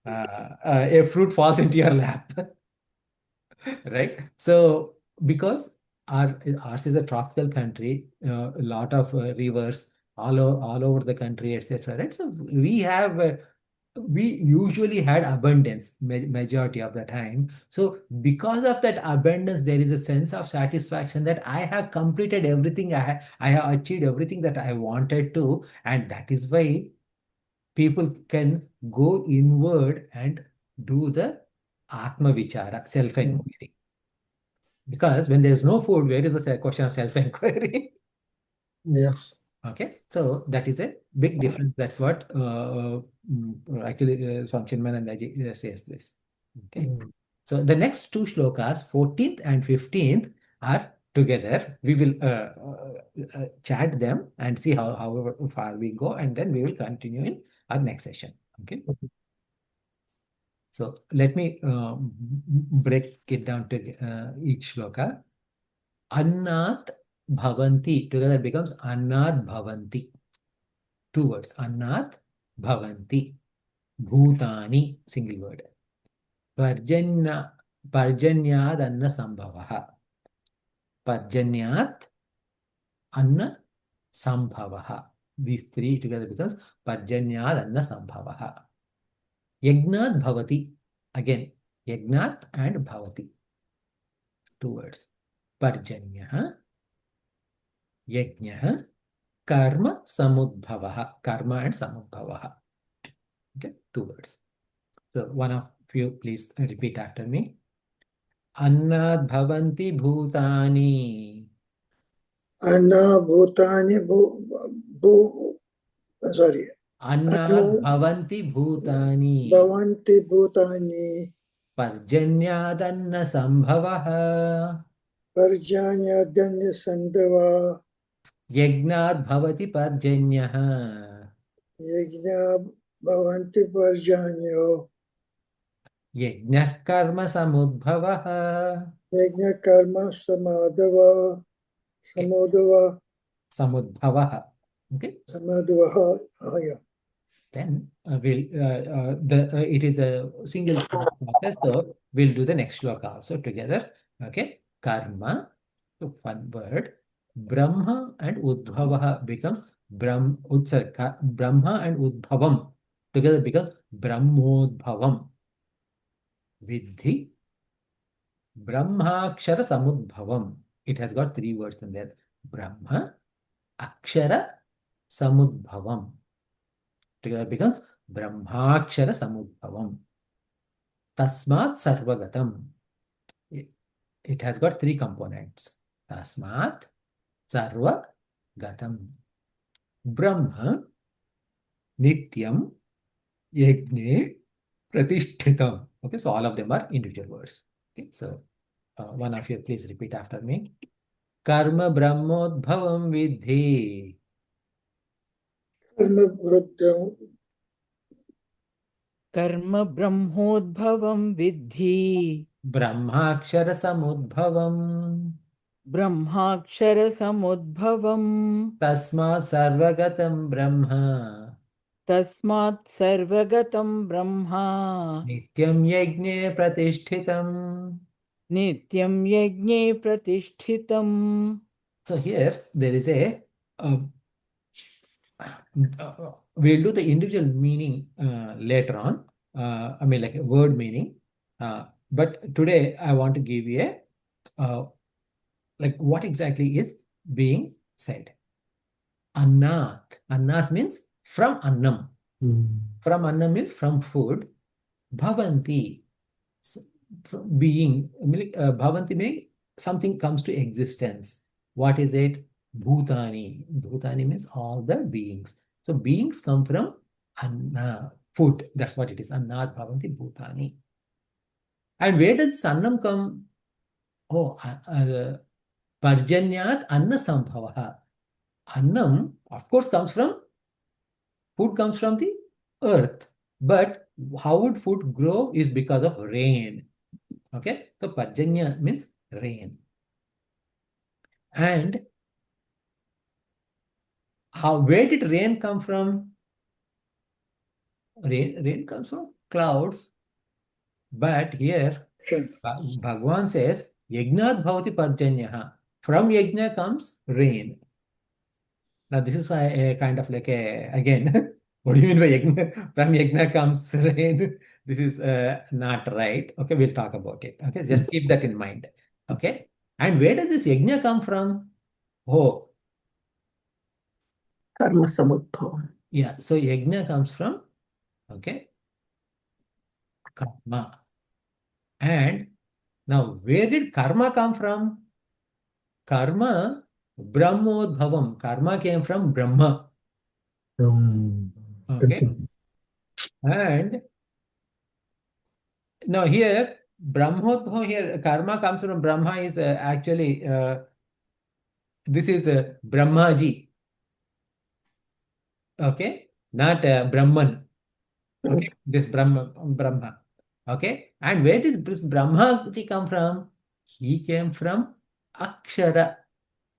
A: a fruit falls into your lap, right? So because ours is a tropical country, a lot of rivers all over the country, etc. Right? So we usually had abundance majority of the time. So because of that abundance, there is a sense of satisfaction that I have completed everything. I have achieved everything that I wanted to, and that is why people can go inward and do the Atma Vichara, self-inquiry. Because when there's no food, where is the question of self-inquiry?
B: Yes.
A: Okay, so that is a big difference. That's what actually Swami Chinmayanandaji says this. Okay, so the next two shlokas, 14th and 15th, are together. We will chat them and see however far we go, and then we will continue in our next session. Okay. So let me break it down to each shloka. Annat bhavanti together becomes Annat bhavanti. Two words. Annat bhavanti. Bhutani, single word. Parjanyad anna sambhavaha. Parjanyat anna sambhavaha. These three together becomes Parjanyad anna sambhavaha. Yagnat bhavati. Again, Yagnat and bhavati. Two words. Parjanyah, Yajnah, Karma samudbhavaha. Karma and samudbhavaha. Okay, two words. So one of you please repeat after me. Annad bhavanti bhutani.
C: Anna bhutani sorry.
A: Annad bhavanti bhutani.
C: Bhavanti bhutani.
A: Parjanyadanna sambhavaha.
C: Parjanyadanya sandava.
A: Yagnad bhavati parjanyaha.
C: Yajna bhavanti parjanyo.
A: Yajnah karma samudbhavaha.
C: Yajna karma samadava. Samodava.
A: Samudbhavaha. Okay.
C: Samadavaha. Oh, yeah.
A: Then it is a single process, so we'll do the next shloka also together. Okay, karma, so one word. Brahma and Udbhavaha becomes Brahma and Udbhavam together becomes Brahmodbhavam. Vidhi Brahmakshara Samudbhavam. It has got three words in there. Brahma Akshara Samudbhavam. Together becomes Brahmakshara Samudbhavam. Tasmat Sarvagatam. It has got three components. Tasmat Sarvagatam. Brahma Nityam Yagne Pratishthitam. Okay, so all of them are individual words. Okay, so one of you please repeat after me. Karma Brahmodbhavam Vidhi.
C: Karma vruddham.
E: कर्म ब्रह्मोद्भवं विद्धि
A: Brahmakshara Samudbhavam.
E: ब्रह्माक्षरसमुद्भवम्
A: Tasmat Sarvagatam Brahma.
E: तस्मात् सर्वगतं Brahma
A: Nityam Yagne Pratishthitam.
E: नित्यं यज्ञे प्रतिष्ठितम्.
A: So here there is we'll do the individual meaning later on. I mean, like a word meaning. But today I want to give you a like what exactly is being said. Annat. Annat means from annam. From annam means from food. Bhavanti, being. Bhavanti meaning something comes to existence. What is it? Bhutani. Bhutani means all the beings. So beings come from anna, food. That's what it is. Annat bhavanti bhutani. And where does annam come? Oh, Parjanyat anna sambhavaha. Annam, of course, comes from food comes from the earth. But how would food grow is because of rain. Okay, so Parjanya means rain. And where did rain come from? Rain comes from clouds. But here Bhagavan says, Yajnat bhavati parjanyaha. From yajna comes rain. Now this is a kind of like again, what do you mean by yajna? From yajna comes rain. This is not right. Okay, we'll talk about it. Okay, just keep that in mind. Okay, and where does this yajna come from? Oh,
D: Karma samudbhavam.
A: yeah. So yajna comes from karma. And now where did karma come from? Karma, Brahmodbhavam. Karma came from Brahma. Okay.
B: Continue.
A: And now here, Brahmodbhavam here, karma comes from Brahma is actually, this is Brahmaji. Okay. Not Brahman. Okay. This Brahma. Okay. And where does this Brahmaji come from? He came from Akshara.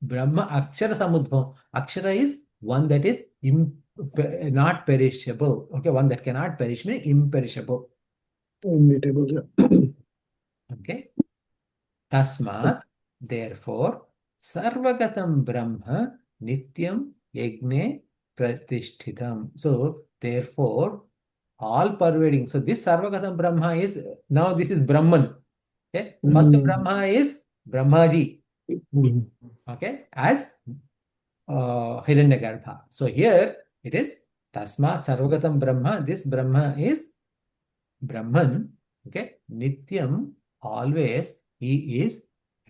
A: Brahma Akshara Samudbhavam. Akshara is one that is not perishable. Okay, one that cannot perish means imperishable.
B: Immutable, yeah.
A: Okay. Tasmat, therefore, Sarvagatam Brahma Nityam Yagne Pratishthitam. So, therefore, all pervading. So, this Sarvagatam Brahma is, now this is Brahman. Okay. First Brahma is Brahmaji. Okay. As Hiranyagarbha. So here it is Tasmat Sarvagatam Brahma. This Brahma is Brahman. Okay. Nityam, always he is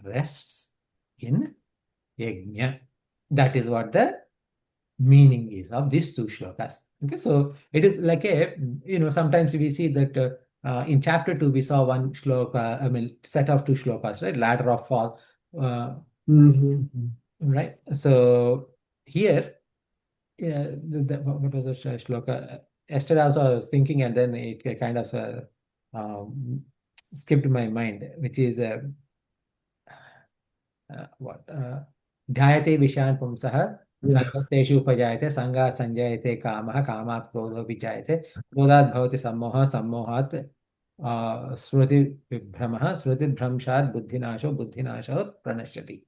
A: rests in Yajna. That is what the meaning is of these two shlokas. Okay. So it is like a, sometimes we see that in chapter 2 we saw one shloka, I mean, set of two shlokas, right? Ladder of fall. Right. So here, what was the shloka? Yesterday also I was thinking, and then it kind of skipped my mind, which is what? Dhyate Vishan Pumsaha Sangateshu Upajayate Sanga Sanjayate Kamaha Kamat Krodho Vijayate Krodhat Bhavati Sammoha Sammohat Sruti Vibhramaha Sruti Bhramshat Buddhinasho Buddhinasho Pranashyati.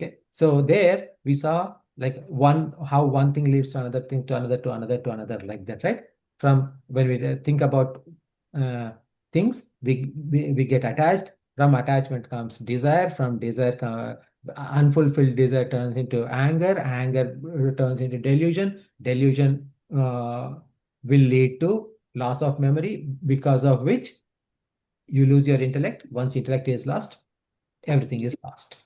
A: Okay, so there we saw like how one thing leads to another thing, to another, to another, to another, like that, right? From when we think about things, we get attached. From attachment comes desire. From desire, unfulfilled desire turns into anger. Anger turns into delusion. Delusion will lead to loss of memory, because of which you lose your intellect. Once intellect is lost, everything is lost.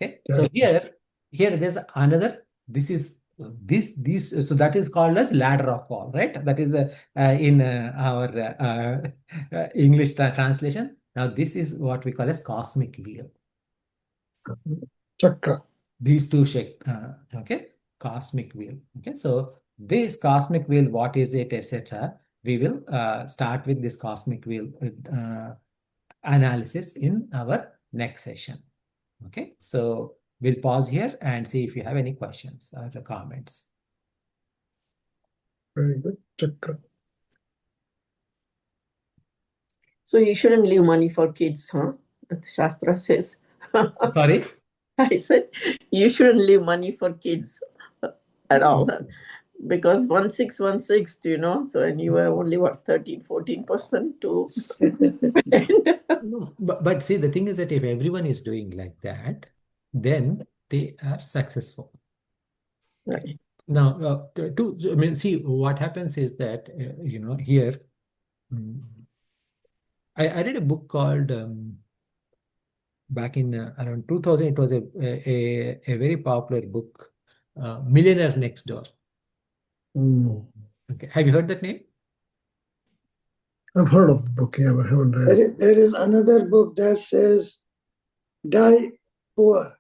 A: Okay, so here there's another. So that is called as ladder of fall, right? That is in our English translation. Now this is what we call as cosmic wheel.
B: Chakra.
A: These two okay, cosmic wheel. Okay, so this cosmic wheel, what is it, etc. We will start with this cosmic wheel analysis in our next session. Okay, so we'll pause here and see if you have any questions or comments.
B: Very good. Chakra.
D: So you shouldn't leave money for kids, huh? The Shastra says.
A: Sorry?
D: I said you shouldn't leave money for kids at all. because 1616, so and you were only what 13-14% to
A: No, but see, the thing is that if everyone is doing like that, then they are successful.
D: Right.
A: Now, I mean, see, what happens is that, here, I read a book called, back in around 2000, it was a very popular book, Millionaire Next Door.
B: Mm.
A: Okay. Have you heard that name?
B: I've heard of the book, yeah, but I haven't read it.
C: There is another book that says, Die Poor.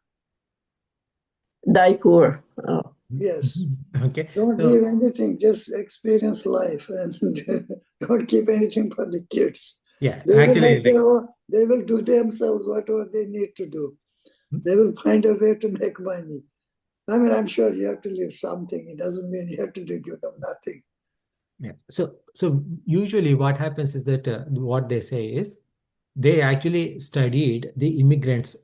D: Die poor. Oh.
C: Yes.
A: Okay.
C: Don't
A: So,
C: leave anything, just experience life and don't keep anything for the kids.
A: yeah,
C: They will
A: actually,
C: have their own, they will do themselves whatever they need to do. They will find a way to make money. I mean, I'm sure you have to leave something. It doesn't mean you have to give them nothing.
A: yeah. So usually what happens is that what they say is they actually studied the immigrants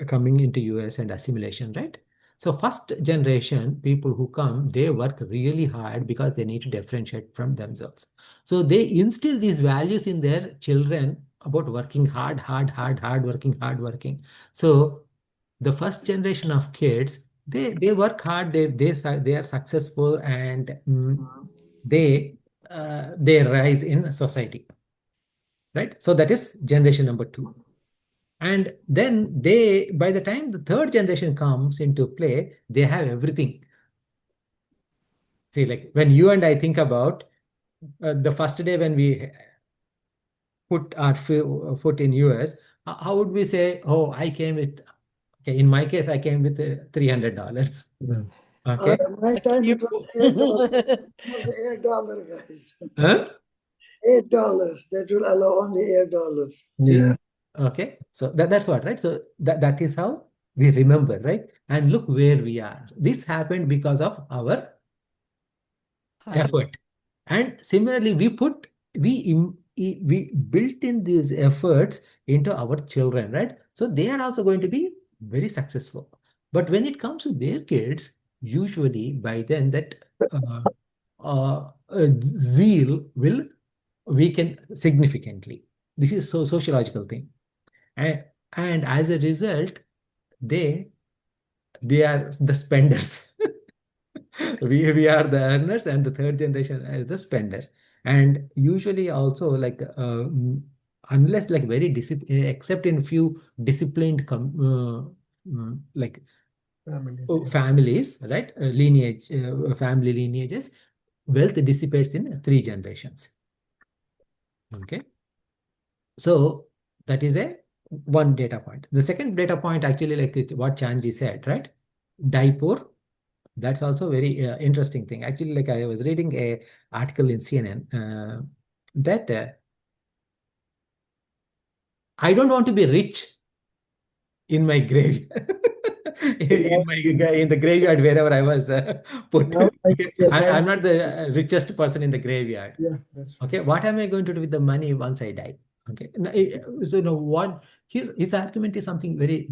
A: coming into US and assimilation, right? So first generation people who come, they work really hard because they need to differentiate from themselves. So they instill these values in their children about working hard working, hard working. So the first generation of kids, they work hard, they are successful, and they they rise in society, right? So that is generation number two. And then by the time the third generation comes into play, they have everything. See, like when you and I think about the first day when we put our foot in US, how would we say, oh, I came with, okay, in my case, I came with $300.
B: Yeah.
A: Okay.
C: My time it was $8. It was $8, guys.
A: Huh?
C: $8. That will allow only $8.
B: Yeah.
A: Okay. So that's what, right? So that is how we remember, right? And look where we are. This happened because of our effort. And similarly, we built in these efforts into our children, right? So they are also going to be very successful. But when it comes to their kids, usually by then that zeal will weaken significantly. This is sociological thing. And as a result, they they are the spenders. We are the earners, and the third generation is the spenders. And usually also, like unless like very except in few disciplined like
B: Families, yeah.
A: families, right? Family lineages, wealth dissipates in 3 generations. Okay. So that is a one data point. The second data point, actually, like what Chanji said, right? Daipur, that's also very interesting thing. Actually, like I was reading a article in CNN that I don't want to be rich in my grave. In the graveyard wherever I was put.
B: Now,
A: Okay?
B: yes,
A: I'm not the richest person in the graveyard.
B: yeah, that's
A: Okay, what am I going to do with the money once I die? Okay, so what his argument is something very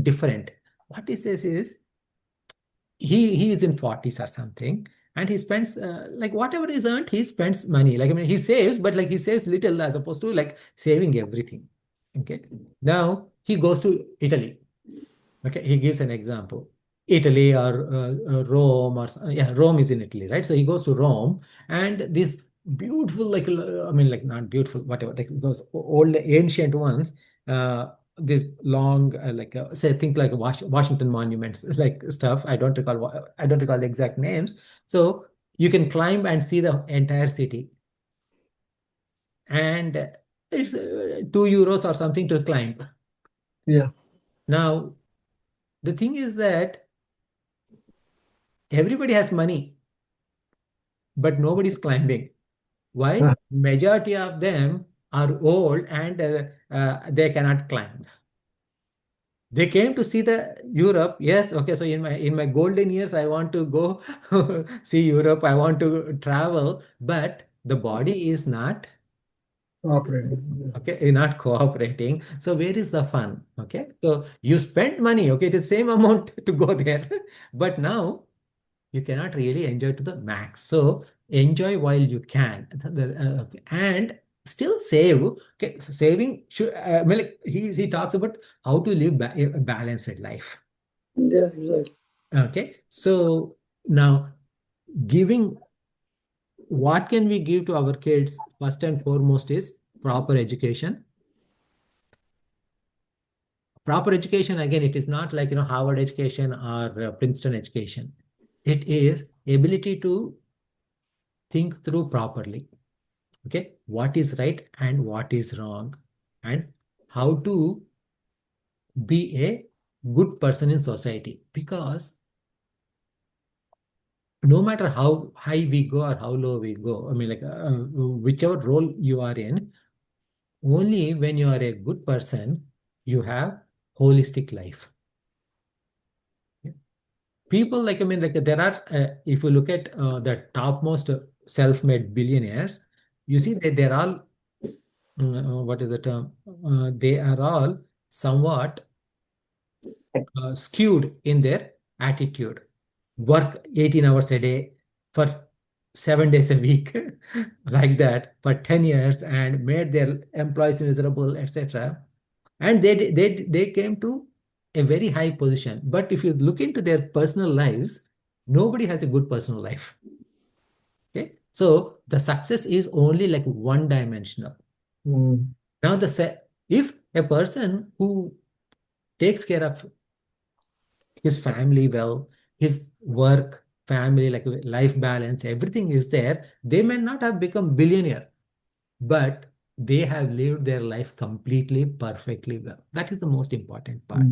A: different. What he says is he is in 40s or something, and he spends like whatever is earned, he spends money. Like I mean, he saves, but like he saves little as opposed to like saving everything. Okay, now he goes to Italy. Okay, he gives an example. Italy or Rome or yeah, Rome is in Italy, right? So he goes to Rome, and this beautiful, like I mean, like not beautiful, whatever, like those old ancient ones. This long, like say, think like Washington monuments, like stuff. I don't recall the exact names. So you can climb and see the entire city, and it's €2 or something to climb.
B: yeah.
A: Now the thing is that everybody has money, but nobody's climbing. Why?
B: Ah,
A: Majority of them are old and they cannot climb. They came to see the Europe. Yes, okay. So in my golden years, I want to go see Europe. I want to travel, but the body is not
B: operating.
A: okay. Not cooperating. So where is the fun? Okay. So you spend money. Okay, it is same amount to go there, but now you cannot really enjoy to the max. So enjoy while you can, and still save. Okay, so saving should. I mean, like he talks about how to live a balanced life.
C: Yeah, exactly.
A: Okay, so now giving, what can we give to our kids? First and foremost is proper education. Proper education, again, it is not like Harvard education or Princeton education. It is ability to think through properly. Okay, what is right and what is wrong, and how to be a good person in society. Because no matter how high we go or how low we go, I mean, like whichever role you are in, only when you are a good person, you have holistic life. People, like, I mean, like there are, if you look at the topmost self-made billionaires, you see that they're all, what is the term? They are all somewhat skewed in their attitude. Work 18 hours a day for 7 days a week, like that, for 10 years, and made their employees miserable, etc. And they came to a very high position. But if you look into their personal lives, nobody has a good personal life. Okay, so the success is only like one dimensional.
B: Mm.
A: Now if a person who takes care of his family well, his work, family, like life balance, everything is there, they may not have become billionaire, but they have lived their life completely, perfectly well. That is the most important part.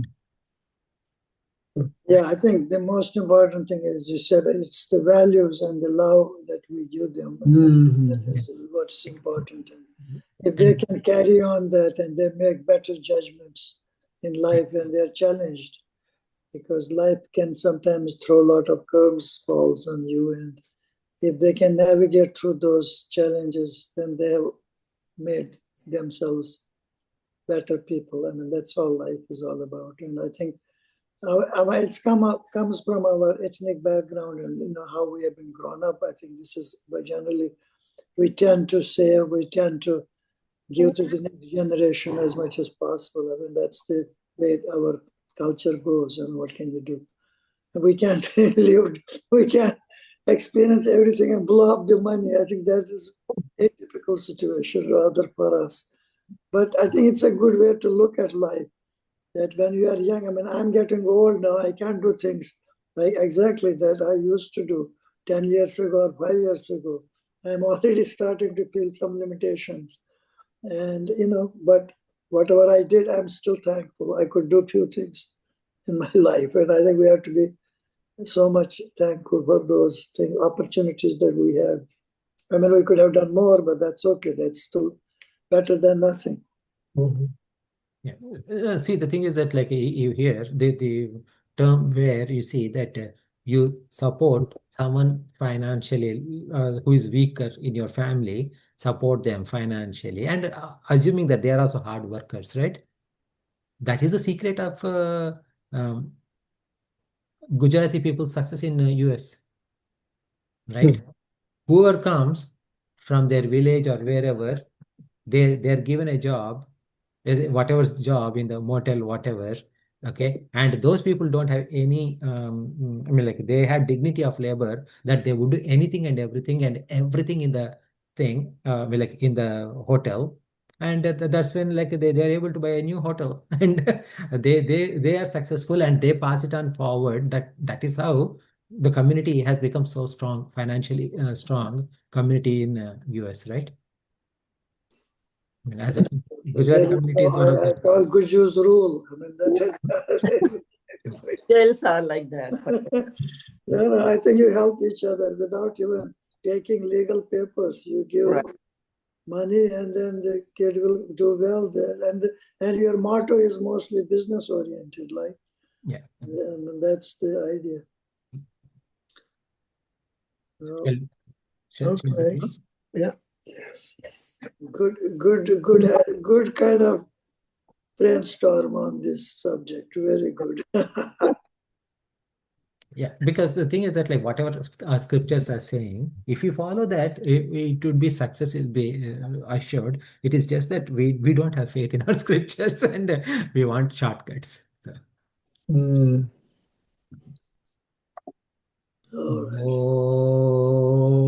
C: Yeah, I think the most important thing is, you said, it's the values and the love that we give them. That is what's important. And if they can carry on that and they make better judgments in life when they're challenged, because life can sometimes throw a lot of curveballs on you, and if they can navigate through those challenges, then they have made themselves better people. I mean, that's all life is all about. And I think it's comes from our ethnic background and how we have been grown up. I think this is generally, we tend to save, we tend to give to the next generation as much as possible. I mean, that's the way our culture goes. And what can you do? We can't live, we can't experience everything and blow up the money. I think that is a typical situation rather for us. But I think it's a good way to look at life, that when you are young, I mean, I'm getting old now, I can't do things like exactly that I used to do 10 years ago or 5 years ago. I'm already starting to feel some limitations. And, but whatever I did, I'm still thankful. I could do few things in my life. And I think we have to be so much thankful for those opportunities that we had. I mean, we could have done more, but that's okay. That's still better than nothing.
A: Yeah. See, the thing is that, like, you hear the term where you see that you support someone financially who is weaker in your family, support them financially, and assuming that they are also hard workers, right? That is the secret of Gujarati people's success in US, right? Whoever comes from their village or wherever, they're given a job, whatever job in the motel, whatever. Okay, and those people don't have any I mean, like, they have dignity of labor, that they would do anything and everything in the thing, like in the hotel. And that's when, like, they're able to buy a new hotel and they are successful, and they pass it on forward. That is how the community has become so strong, financially strong community in US, right? I mean, as a Gujarati community is one of
C: I
A: the.
C: call Guju's rule. I mean, that
D: Jails are like that.
C: no, I think you help each other without even taking legal papers. You give
D: Right.
C: money, and then the kid will do well there. And your motto is mostly business oriented, like,
A: Yeah.
C: and that's the idea. So,
A: Shall we
B: Okay.
A: close?
B: Yeah. Yes.
C: good kind of brainstorm on this subject. Very good.
A: Yeah, because the thing is that like whatever our scriptures are saying, if you follow that, it would be success will be assured. It is just that we don't have faith in our scriptures and we want shortcuts. So.
B: Mm.
C: All right.
A: Om.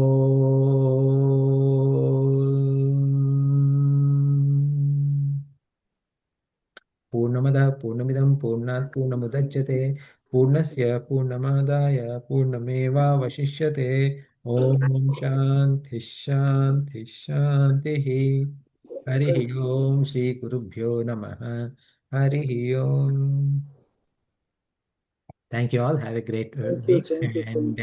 A: पूर्णमदः पूर्णमिदं पूर्णात् पूर्णमुदच्यते पूर्णस्य पूर्णमादाय पूर्णमेवावशिष्यते ॐ शान्तिः शान्तिः शान्तिः हरिः ॐ श्रीगुरुभ्यो नमः हरिः ॐ. Thank you all. Have a great
C: Thank you,
A: week
C: thank you, thank you.
A: and